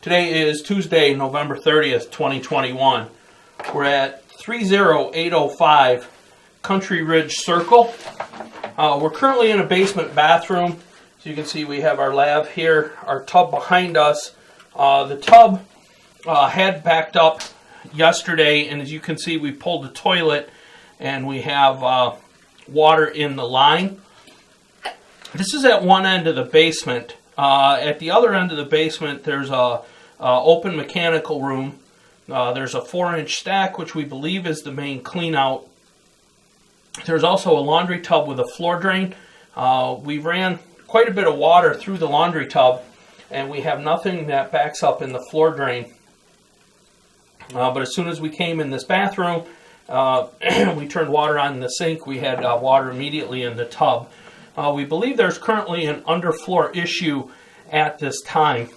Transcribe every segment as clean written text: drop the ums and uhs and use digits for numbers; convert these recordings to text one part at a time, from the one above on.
Today is Tuesday, November 30th, 2021. We're at 30805 Country Ridge Circle. We're currently in a basement bathroom. So you can see we have our lav here, our tub behind us. The tub had backed up yesterday, and as you can see, we pulled the toilet and we have water in the line. This is at one end of the basement. At the other end of the basement, there's a open mechanical room. There's a 4-inch stack, which we believe is the main cleanout. There's also a laundry tub with a floor drain. We ran quite a bit of water through the laundry tub, and we have nothing that backs up in the floor drain. But as soon as we came in this bathroom, we turned water on in the sink. We had water immediately in the tub. We believe there's currently an underfloor issue at this time.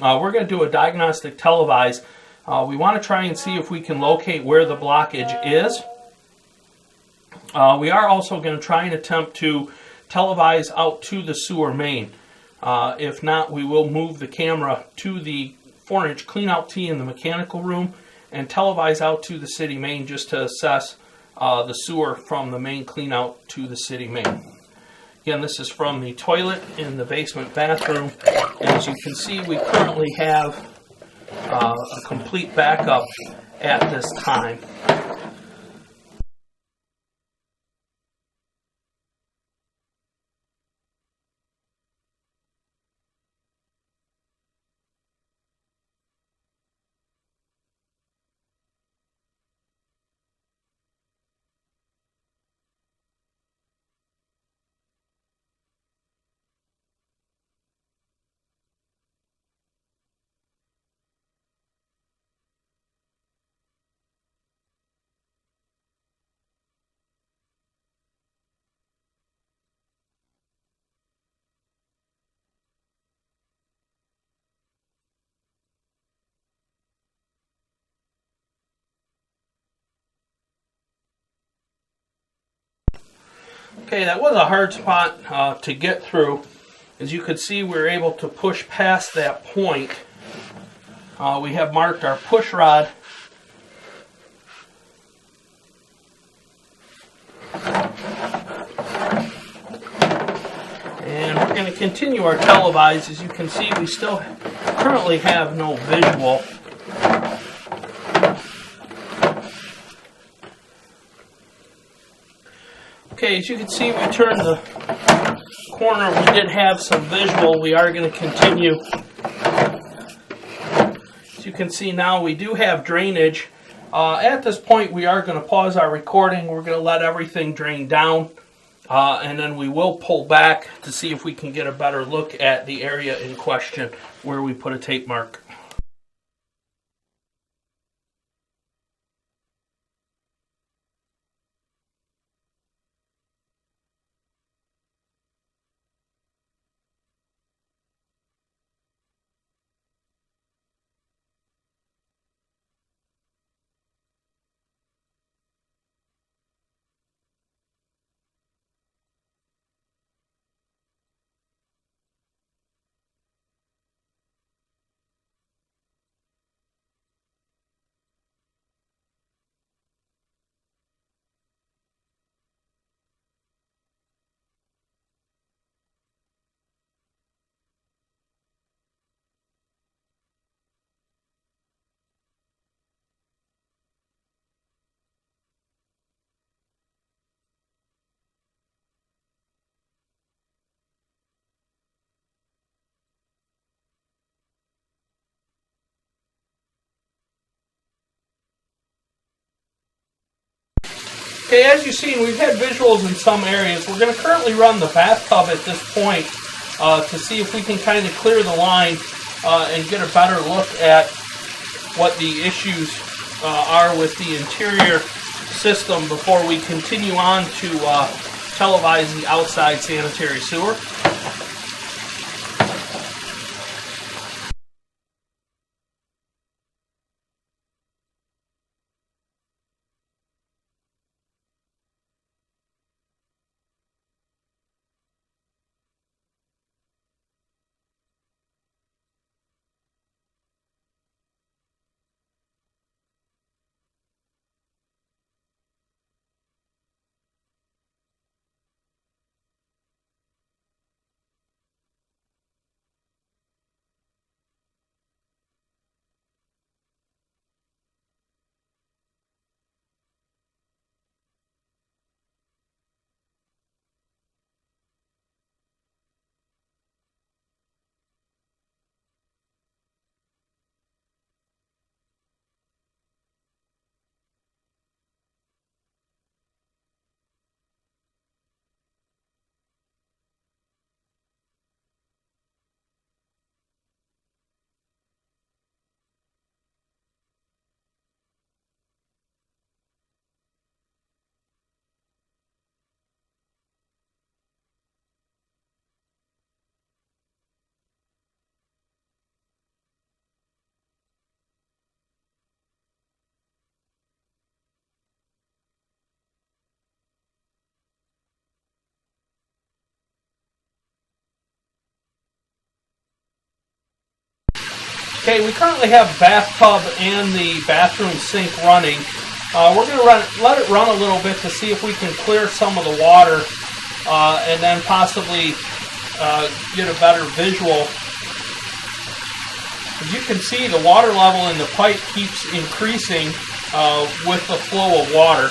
We're going to do a diagnostic televise. We want to try and see if we can locate where the blockage is. We are also going to try and attempt to televise out to the sewer main. If not, we will move the camera to the 4-inch cleanout tee in the mechanical room and televise out to the city main just to assess the sewer from the main cleanout to the city main. Again, this is from the toilet in the basement bathroom, and as you can see, we currently have a complete backup at this time. Okay, that was a hard spot to get through. As you can see, we were able to push past that point. We have marked our push rod. And we're going to continue our televise. As you can see, we still currently have no visual. Okay, as you can see, we turned the corner. We did have some visual. We are going to continue. As you can see now, we do have drainage. At this point, we are going to pause our recording. We're going to let everything drain down, and then we will pull back to see if we can get a better look at the area in question where we put a tape mark. Okay, as you've seen, we've had visuals in some areas. We're going to currently run the bathtub at this point to see if we can kind of clear the line and get a better look at what the issues are with the interior system before we continue on to televise the outside sanitary sewer. Okay, we currently have bathtub and the bathroom sink running. We're going to let it run a little bit to see if we can clear some of the water and then possibly get a better visual. As you can see, the water level in the pipe keeps increasing with the flow of water.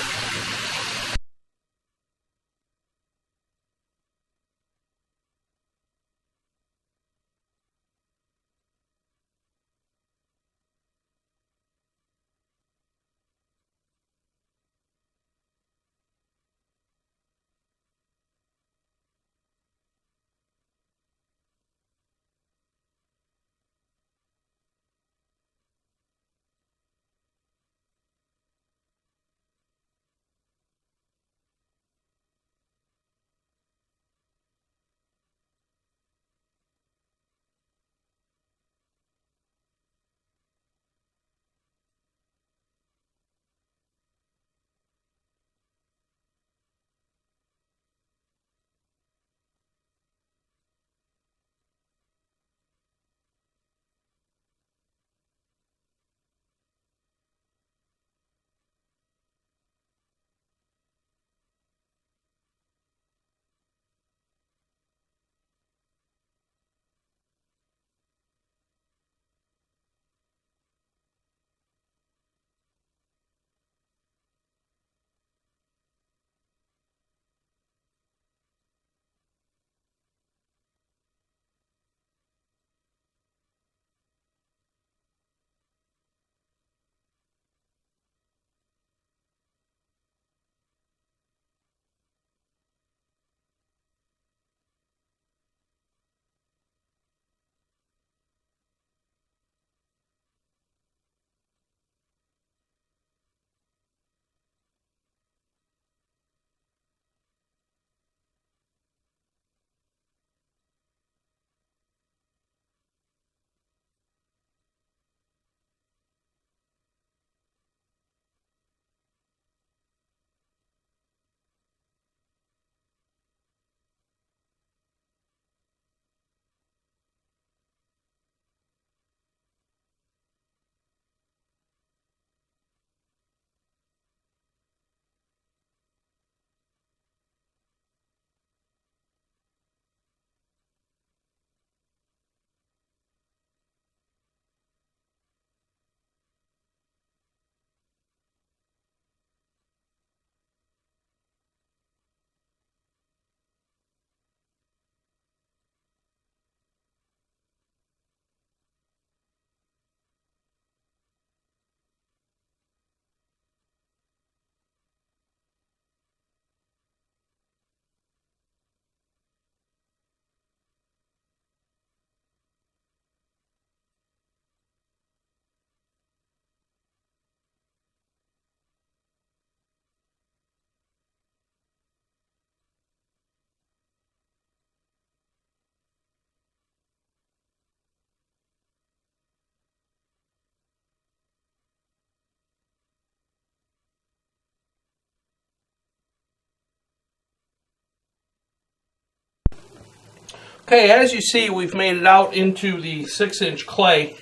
Okay, as you see, we've made it out into the 6-inch clay.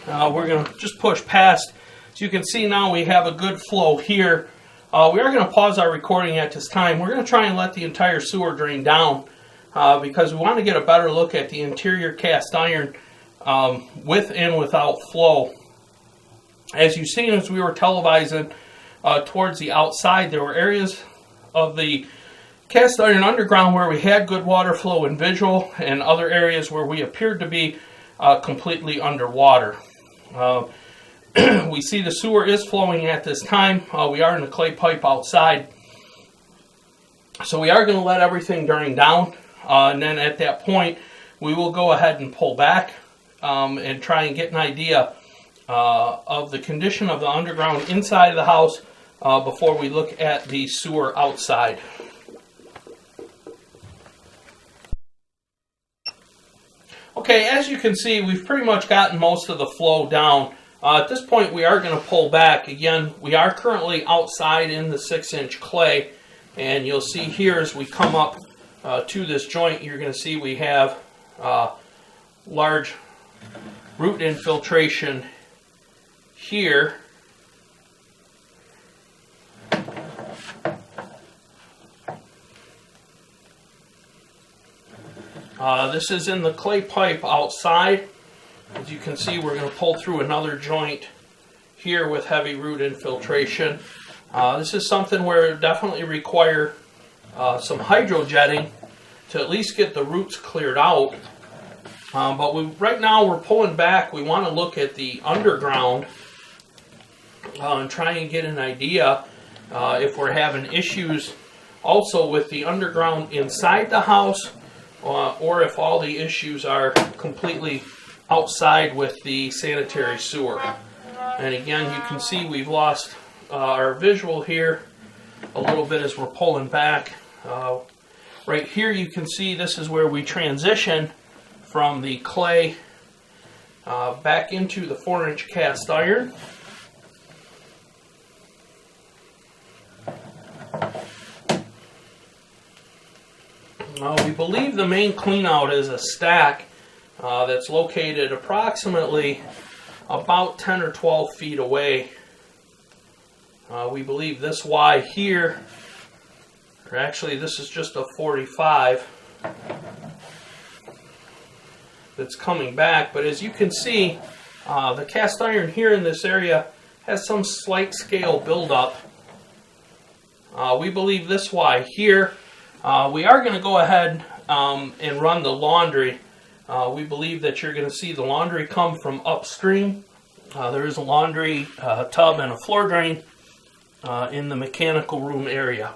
We're going to just push past. As you can see now, we have a good flow here. We are going to pause our recording at this time. We're going to try and let the entire sewer drain down because we want to get a better look at the interior cast iron with and without flow. As you've seen as we were televising towards the outside, there were areas of the cast iron underground where we had good water flow and visual, and other areas where we appeared to be completely underwater. We see the sewer is flowing at this time. We are in a clay pipe outside. So we are going to let everything drain down. And then at that point, we will go ahead and pull back and try and get an idea of the condition of the underground inside of the house before we look at the sewer outside. Okay, as you can see, we've pretty much gotten most of the flow down. At this point, we are going to pull back. Again, we are currently outside in the 6-inch clay, and you'll see here as we come up to this joint, you're going to see we have large root infiltration here. This is in the clay pipe outside. As you can see, we're going to pull through another joint here with heavy root infiltration. This is something where it definitely require some hydrojetting to at least get the roots cleared out. But right now we're pulling back. We want to look at the underground and try and get an idea if we're having issues also with the underground inside the house, or if all the issues are completely outside with the sanitary sewer. And again, you can see we've lost our visual here a little bit as we're pulling back. Right here you can see this is where we transition from the clay back into the 4-inch cast iron. We believe the main cleanout is a stack that's located approximately about 10 or 12 feet away. We believe this Y here, or actually this is just a 45 that's coming back, but as you can see, the cast iron here in this area has some slight scale buildup. We believe this Y here. We are going to go ahead and run the laundry. We believe that you're going to see the laundry come from upstream. There is a laundry tub and a floor drain in the mechanical room area.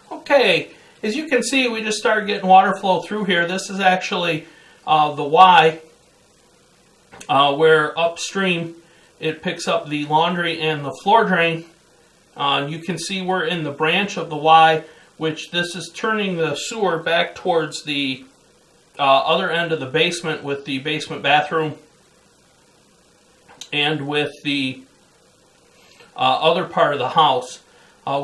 Okay, as you can see, we just started getting water flow through here. This is actually the Y, where upstream it picks up the laundry and the floor drain. You can see we're in the branch of the Y, which this is turning the sewer back towards the other end of the basement with the basement bathroom and with the other part of the house.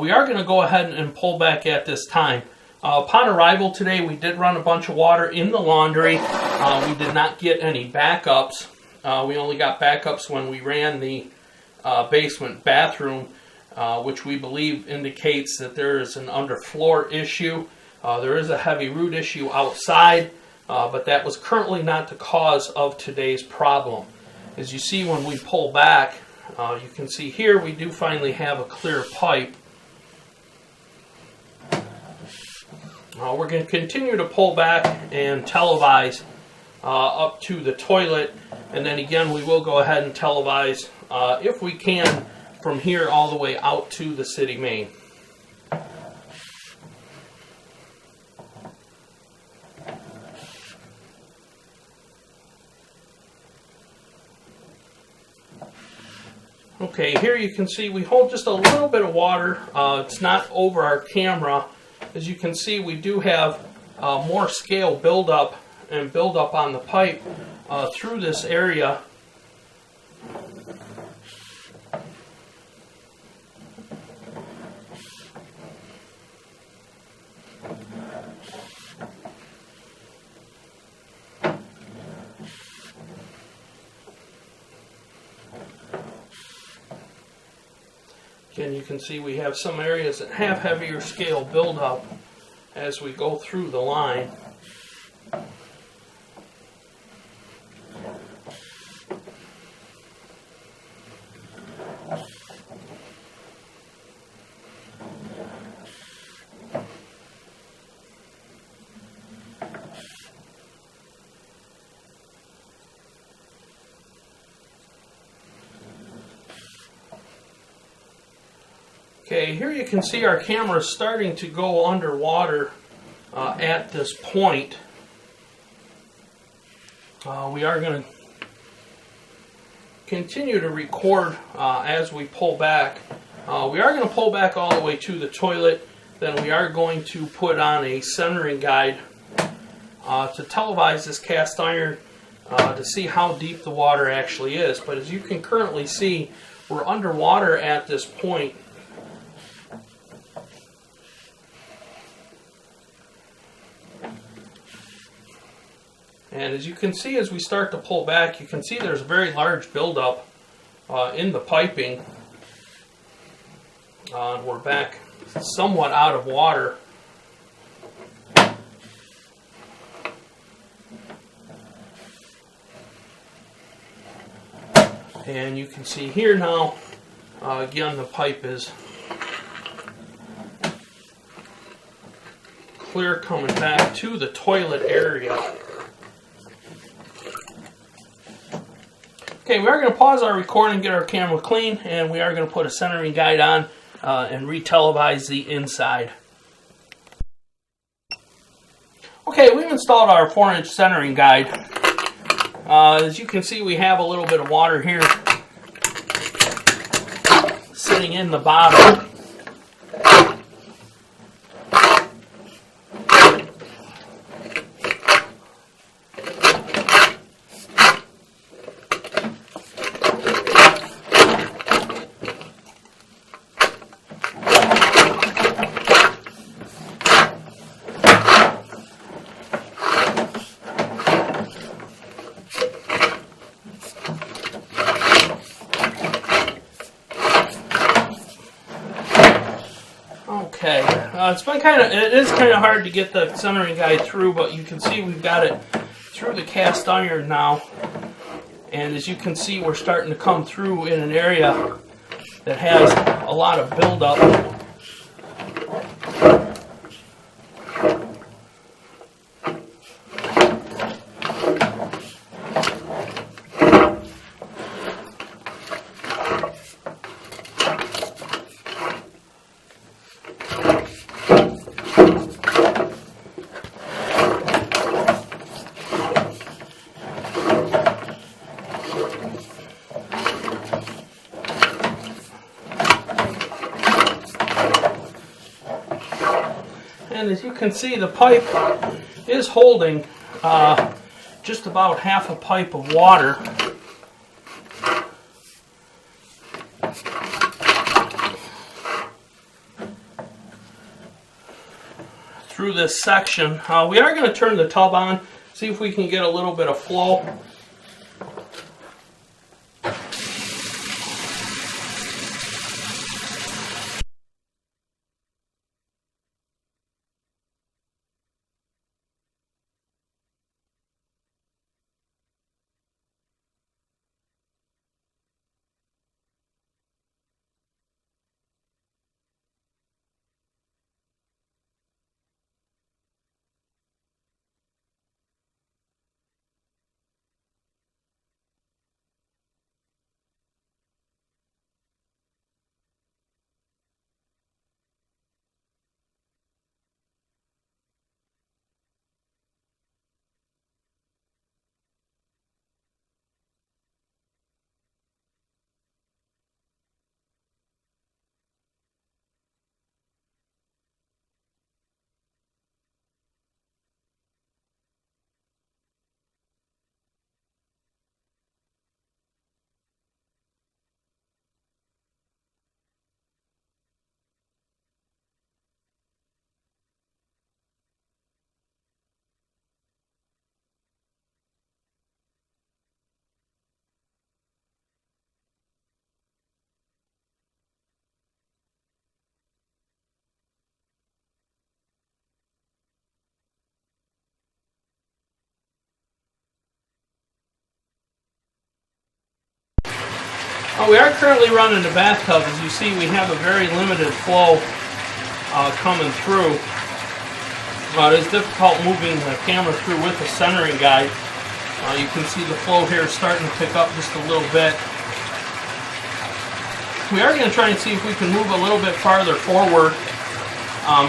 We are going to go ahead and pull back at this time. Upon arrival today, we did run a bunch of water in the laundry. We did not get any backups. We only got backups when we ran the basement bathroom, which we believe indicates that there is an underfloor issue. There is a heavy root issue outside, but that was currently not the cause of today's problem. As you see when we pull back, you can see here we do finally have a clear pipe. We're going to continue to pull back and televise up to the toilet, and then again we will go ahead and televise if we can from here all the way out to the city main. Okay, here you can see we hold just a little bit of water. It's not over our camera. As you can see, we do have more scale buildup and buildup on the pipe through this area. Again, you can see we have some areas that have heavier scale buildup as we go through the line. Okay, here you can see our camera starting to go underwater at this point. We are going to continue to record as we pull back. We are going to pull back all the way to the toilet. Then we are going to put on a centering guide to televise this cast iron to see how deep the water actually is. But as you can currently see, we're underwater at this point. And as you can see, as we start to pull back, you can see there's a very large buildup in the piping. We're back somewhat out of water. And you can see here now, again, the pipe is clear coming back to the toilet area. Okay, we are going to pause our recording, get our camera clean, and we are going to put a centering guide on and re-televise the inside. Okay, we've installed our 4-inch centering guide. As you can see, we have a little bit of water here sitting in the bottom. Okay, it is kind of hard to get the centering guide through, but you can see we've got it through the cast iron now. And as you can see, we're starting to come through in an area that has a lot of buildup. And as you can see, the pipe is holding just about half a pipe of water. Through this section. We are going to turn the tub on, see if we can get a little bit of flow. We are currently running the bathtub. As you see, we have a very limited flow coming through. It is difficult moving the camera through with the centering guide. You can see the flow here starting to pick up just a little bit. we are going to try and see if we can move a little bit farther forward,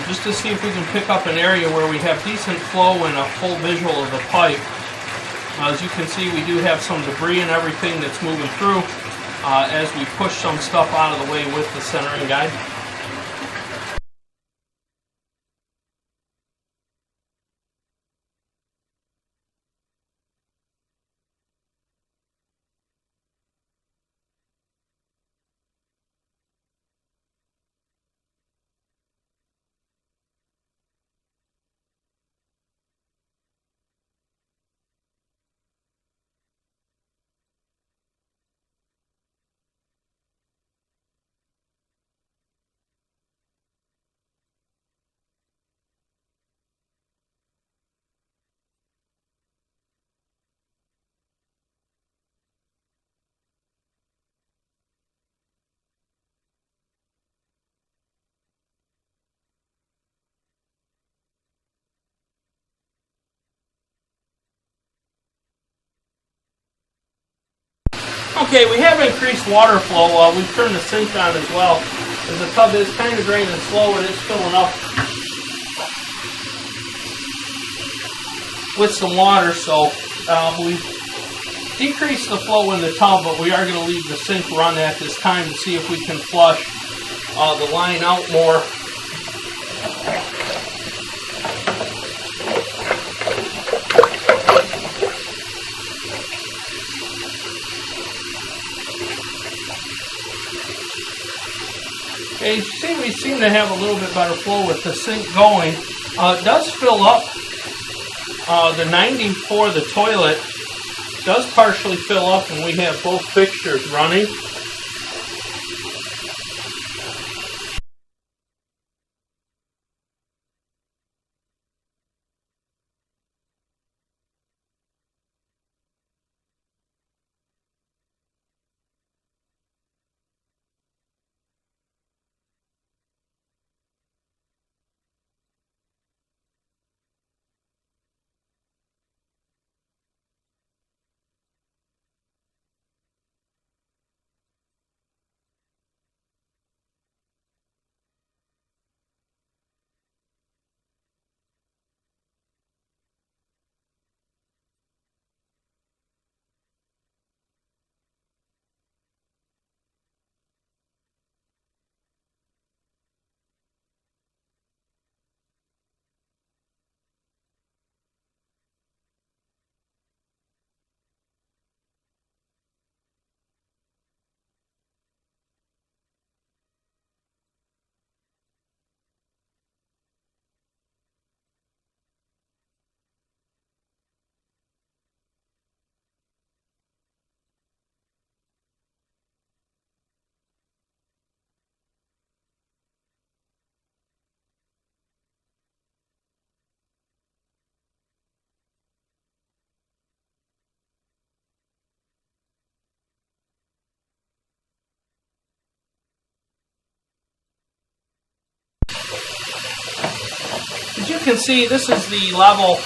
just to see if we can pick up an area where we have decent flow and a full visual of the pipe. As you can see, we do have some debris and everything that's moving through as we push some stuff out of the way with the centering guide. Okay, we have increased water flow. We've turned the sink on as well. As the tub is kind of draining slow, it is filling up with some water, so we've decreased the flow in the tub, but we are going to leave the sink run at this time to see if we can flush the line out more. Okay, we seem to have a little bit better flow with the sink going. It does fill up. The 90 for the toilet does partially fill up, and we have both fixtures running. As you can see, this is the level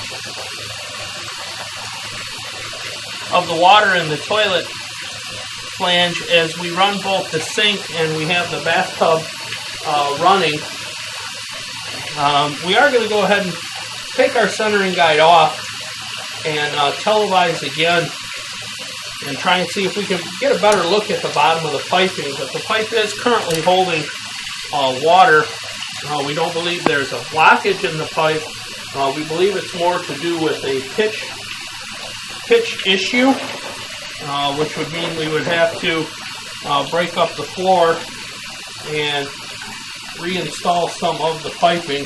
of the water in the toilet flange as we run both the sink and we have the bathtub running. We are going to go ahead and take our centering guide off and televise again and try and see if we can get a better look at the bottom of the piping. But the pipe is currently holding water. We don't believe there's a blockage in the pipe. We believe it's more to do with a pitch issue, which would mean we would have to break up the floor and reinstall some of the piping.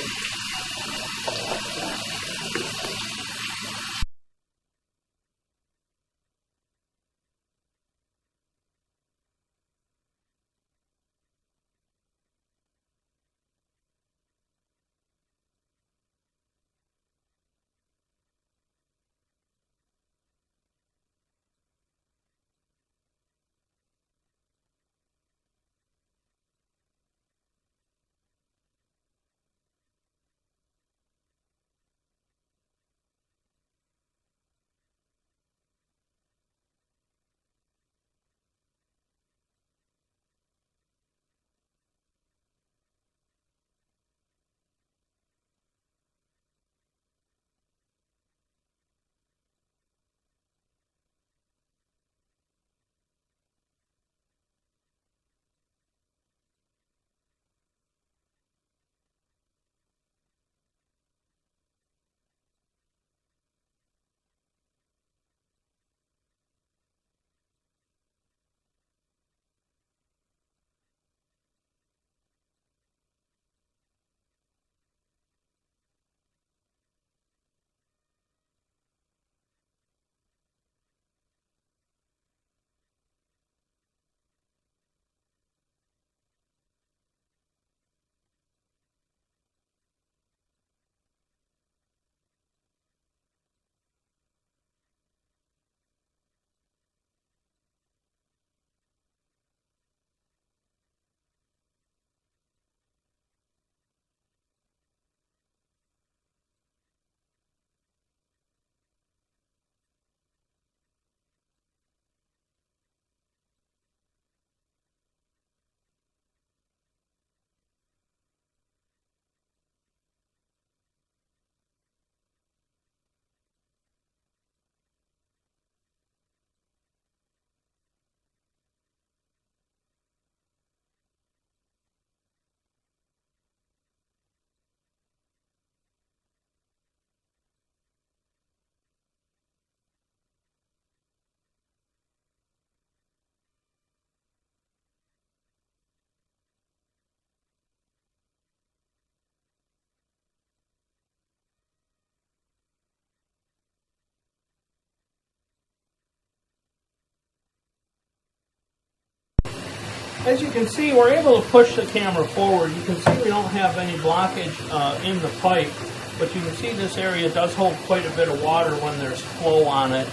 As you can see, we're able to push the camera forward. You can see we don't have any blockage in the pipe, but you can see this area does hold quite a bit of water when there's flow on it.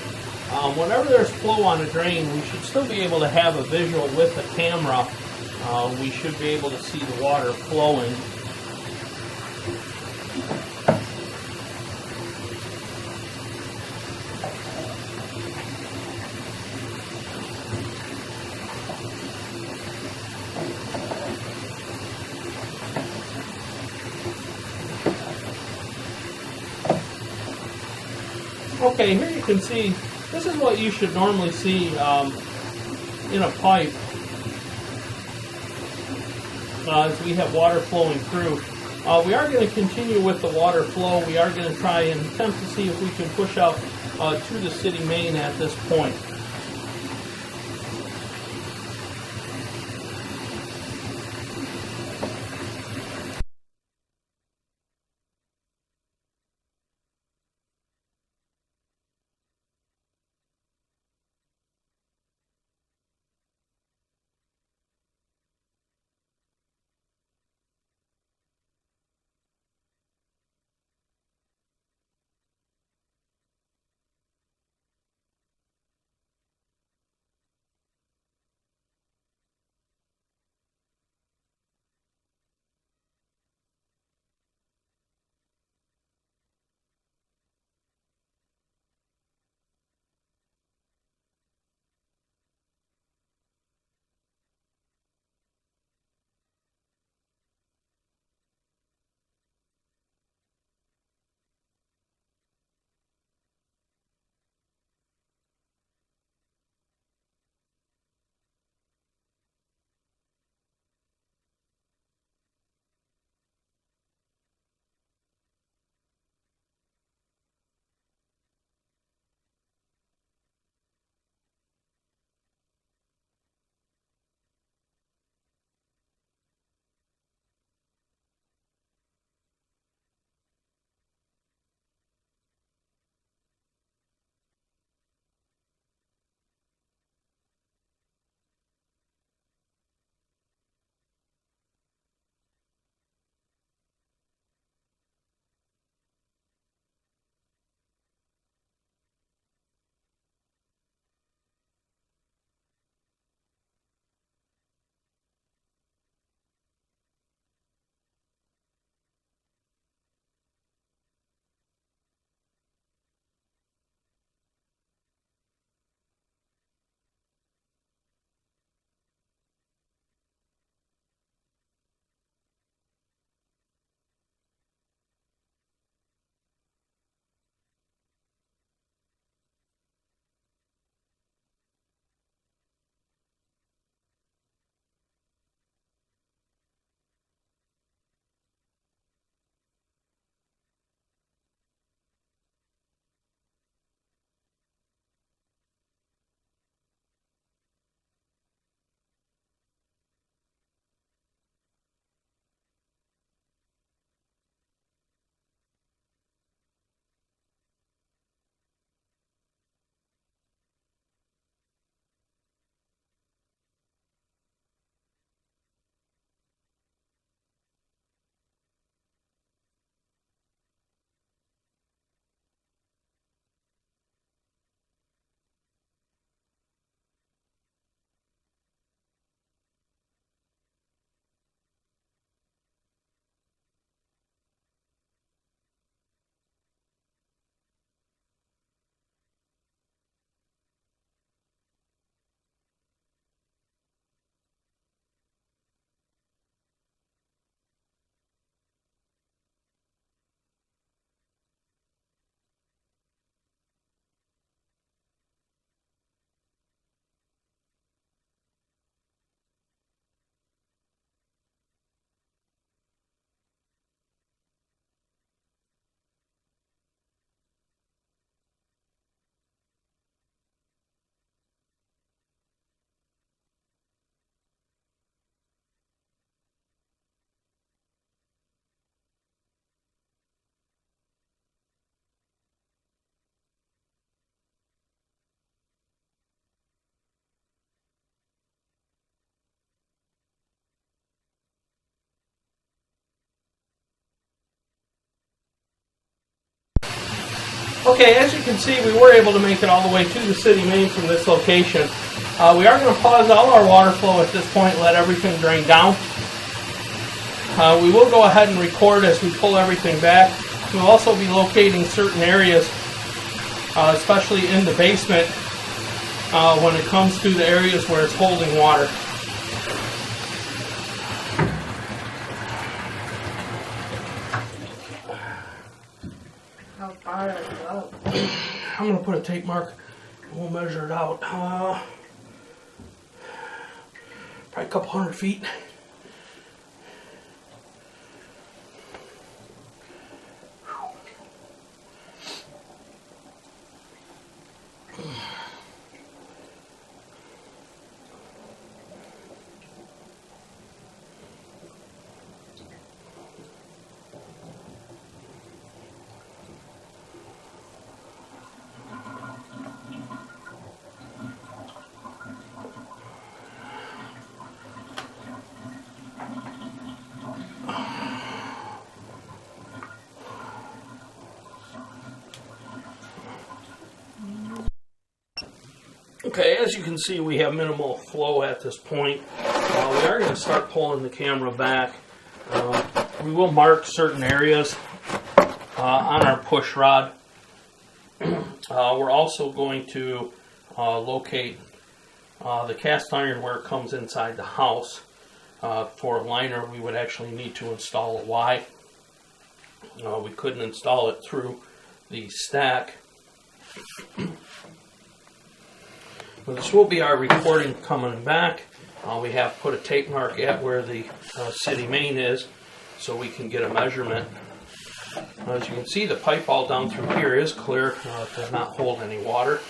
Whenever there's flow on a drain, we should still be able to have a visual with the camera. We should be able to see the water flowing. Okay, here you can see, this is what you should normally see in a pipe as we have water flowing through. We are going to continue with the water flow. We are going to try and attempt to see if we can push out to the city main at this point. Okay, as you can see, we were able to make it all the way to the city main from this location. We are going to pause all our water flow at this point and let everything drain down. We will go ahead and record as we pull everything back. We'll also be locating certain areas, especially in the basement, when it comes to the areas where it's holding water. How far does it go? I'm going to put a tape mark and we'll measure it out. Probably a couple hundred feet. Okay, as you can see, we have minimal flow at this point. We are going to start pulling the camera back. We will mark certain areas on our push rod. We're also going to locate the cast iron where it comes inside the house. For a liner, we would actually need to install a Y. We couldn't install it through the stack. Well, this will be our recording coming back. We have put a tape mark at where the city main is so we can get a measurement. As you can see, the pipe all down through here is clear. It does not hold any water.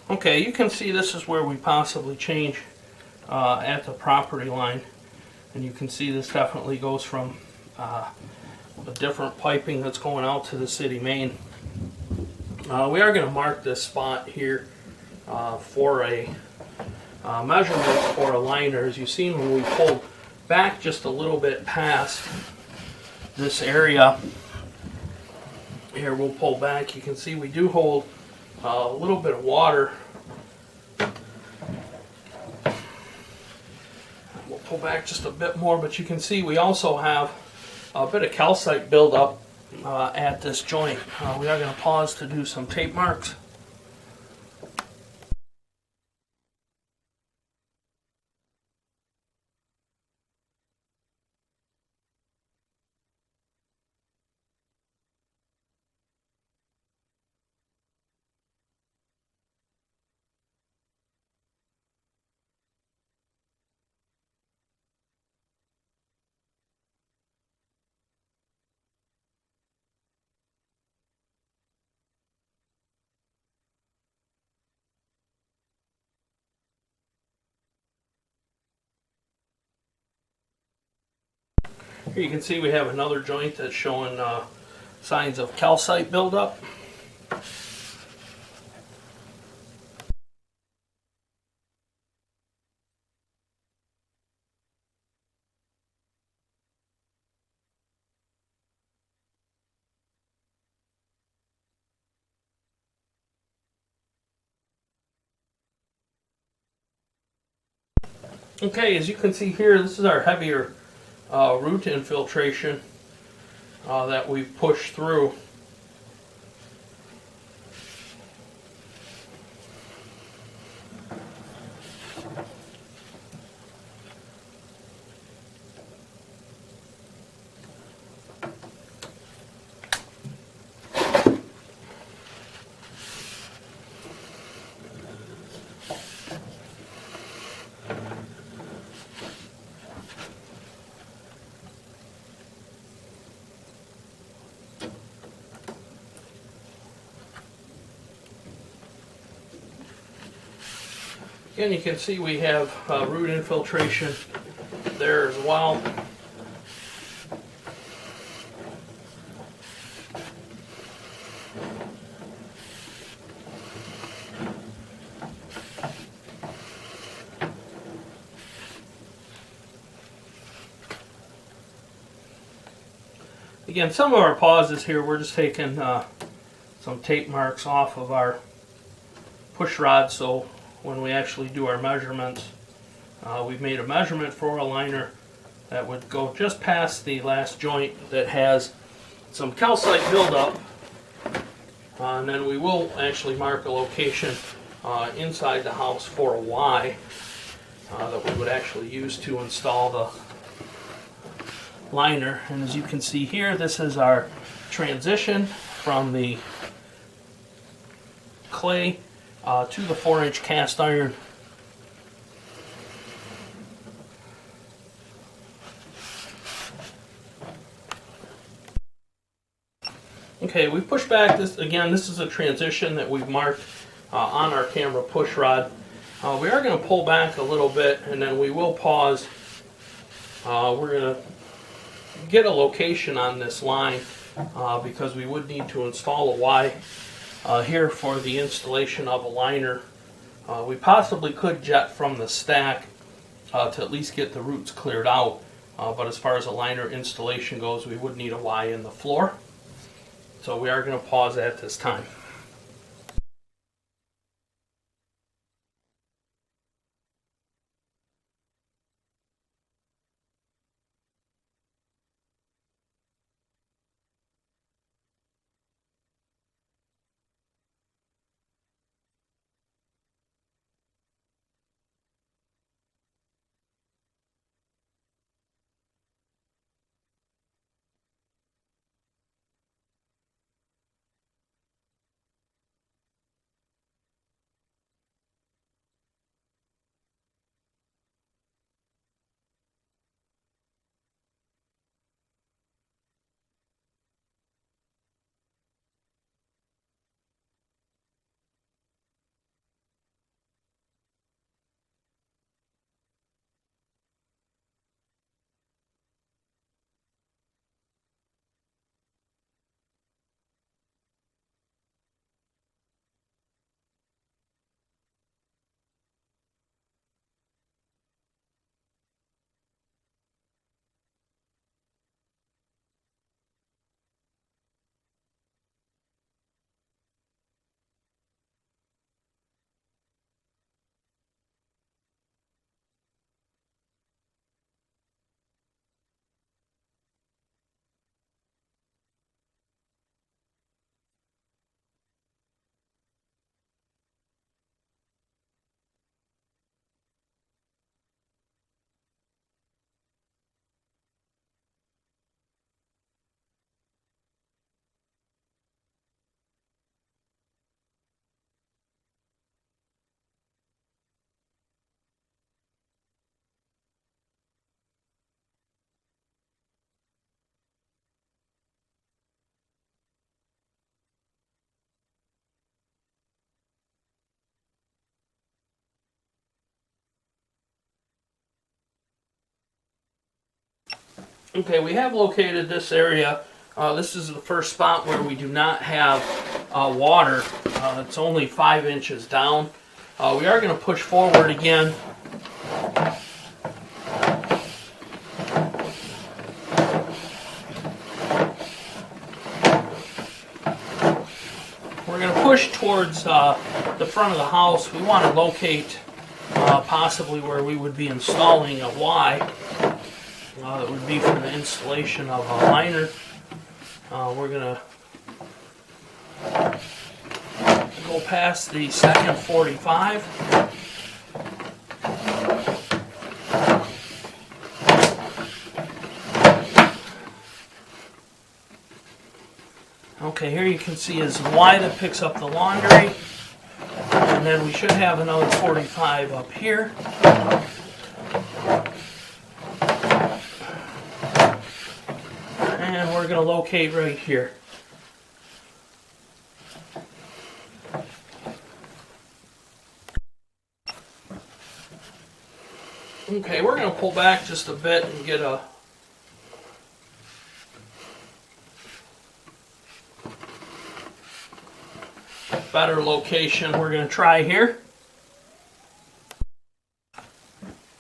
Okay, you can see this is where we possibly change at the property line. And you can see this definitely goes from a different piping that's going out to the city main. We are going to mark this spot here for a measurement for a liner. As you've seen, when we pulled back just a little bit past this area, here we'll pull back. You can see we do hold a little bit of water. We'll pull back just a bit more, but you can see we also have a bit of calcite buildup at this joint. We are going to pause to do some tape marks. Here you can see we have another joint that's showing signs of calcite buildup. Okay, as you can see here, this is our heavier root infiltration that we've pushed through. Again, you can see we have root infiltration there as well. Again, some of our pauses here, we're just taking some tape marks off of our push rod, so when we actually do our measurements, we've made a measurement for a liner that would go just past the last joint that has some calcite buildup, and then we will actually mark a location inside the house for a Y that we would actually use to install the liner. And as you can see here, this is our transition from the clay to the 4-inch cast iron. Okay, we push back this again. This is a transition that we've marked on our camera push rod. We are going to pull back a little bit, and then we will pause. We're going to get a location on this line because we would need to install a Y here for the installation of a liner. We possibly could jet from the stack to at least get the roots cleared out, but as far as a liner installation goes, we would need a Y in the floor. So we are going to pause at this time. Okay, we have located this area. This is the first spot where we do not have water. It's only 5 inches down. We are going to push forward again. We're going to push towards the front of the house. We want to locate possibly where we would be installing a Y. That would be for the installation of a liner. We're going to go past the second 45. Okay, here you can see is Y that picks up the laundry. And then we should have another 45 up here. And we're going to locate right here. Okay, we're going to pull back just a bit and get a better location. We're going to try here.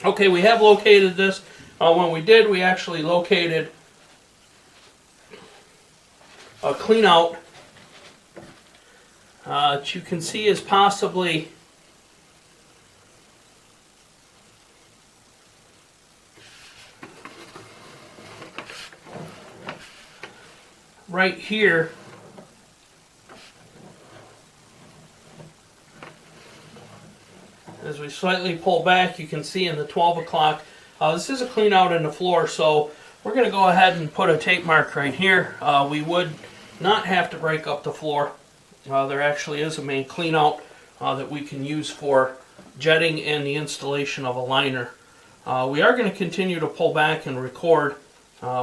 Okay, we have located this. When we did, we actually located a cleanout that you can see is possibly right here. As we slightly pull back, you can see in the 12 o'clock, this is a clean out in the floor, so we're going to go ahead and put a tape mark right here. We would not have to break up the floor. There actually is a main clean out that we can use for jetting and the installation of a liner. We are going to continue to pull back and record.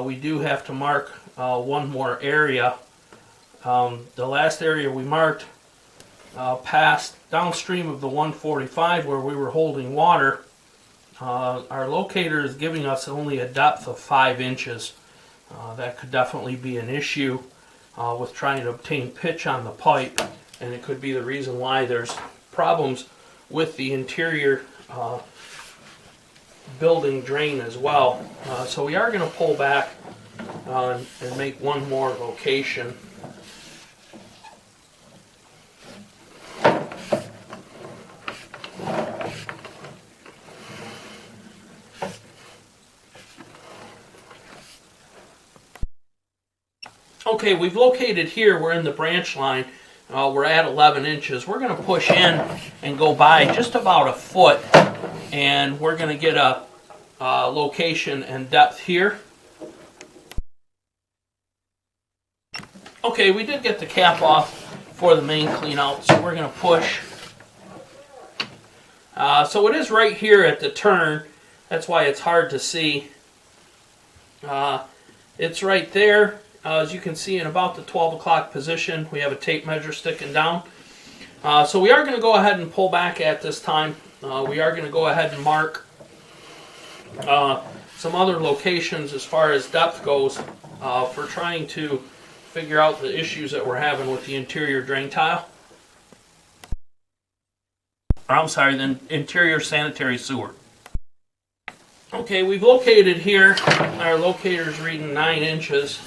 We do have to mark one more area. The last area we marked passed downstream of the 145 where we were holding water. Our locator is giving us only a depth of 5 inches. That could definitely be an issue with trying to obtain pitch on the pipe, and it could be the reason why there's problems with the interior building drain as well. So we are going to pull back and make one more location. Okay, we've located here, we're in the branch line, we're at 11 inches. We're going to push in and go by just about a foot, and we're going to get a location and depth here. Okay, we did get the cap off for the main clean out, so we're going to push. So it is right here at the turn, that's why it's hard to see. It's right there. As you can see in about the 12 o'clock position, we have a tape measure sticking down. So we are going to go ahead and pull back at this time. We are going to go ahead and mark some other locations as far as depth goes for trying to figure out the issues that we're having with the interior drain tile. I'm sorry, the interior sanitary sewer. Okay, we've located here. Our locator's reading 9 inches.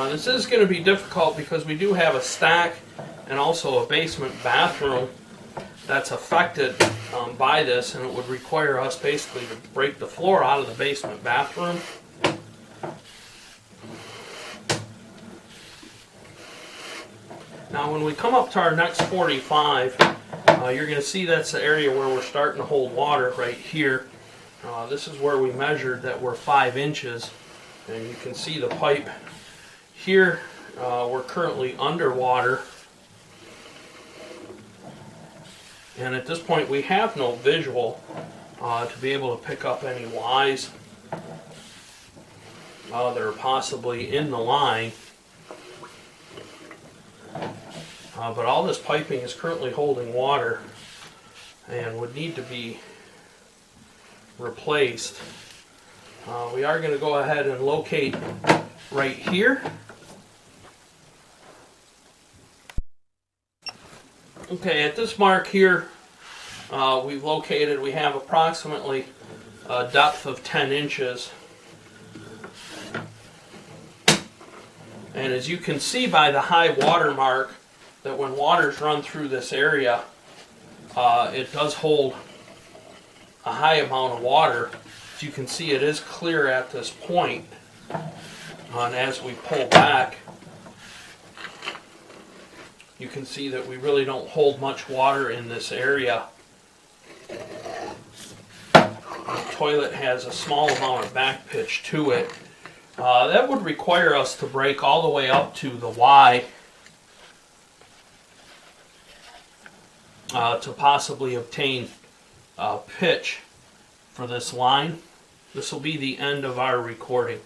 This is going to be difficult because we do have a stack and also a basement bathroom that's affected by this, and it would require us basically to break the floor out of the basement bathroom. Now when we come up to our next 45, you're going to see that's the area where we're starting to hold water right here. This is where we measured that we're 5 inches, and you can see the pipe. Here, we're currently underwater, and at this point we have no visual to be able to pick up any Ys that are possibly in the line. But all this piping is currently holding water and would need to be replaced. We are going to go ahead and locate right here. Okay, at this mark here, we've located, we have approximately a depth of 10 inches. And as you can see by the high water mark, that when waters run through this area, it does hold a high amount of water. As you can see, it is clear at this point. And as we pull back, you can see that we really don't hold much water in this area. The toilet has a small amount of back pitch to it. That would require us to break all the way up to the Y to possibly obtain pitch for this line. This will be the end of our recording.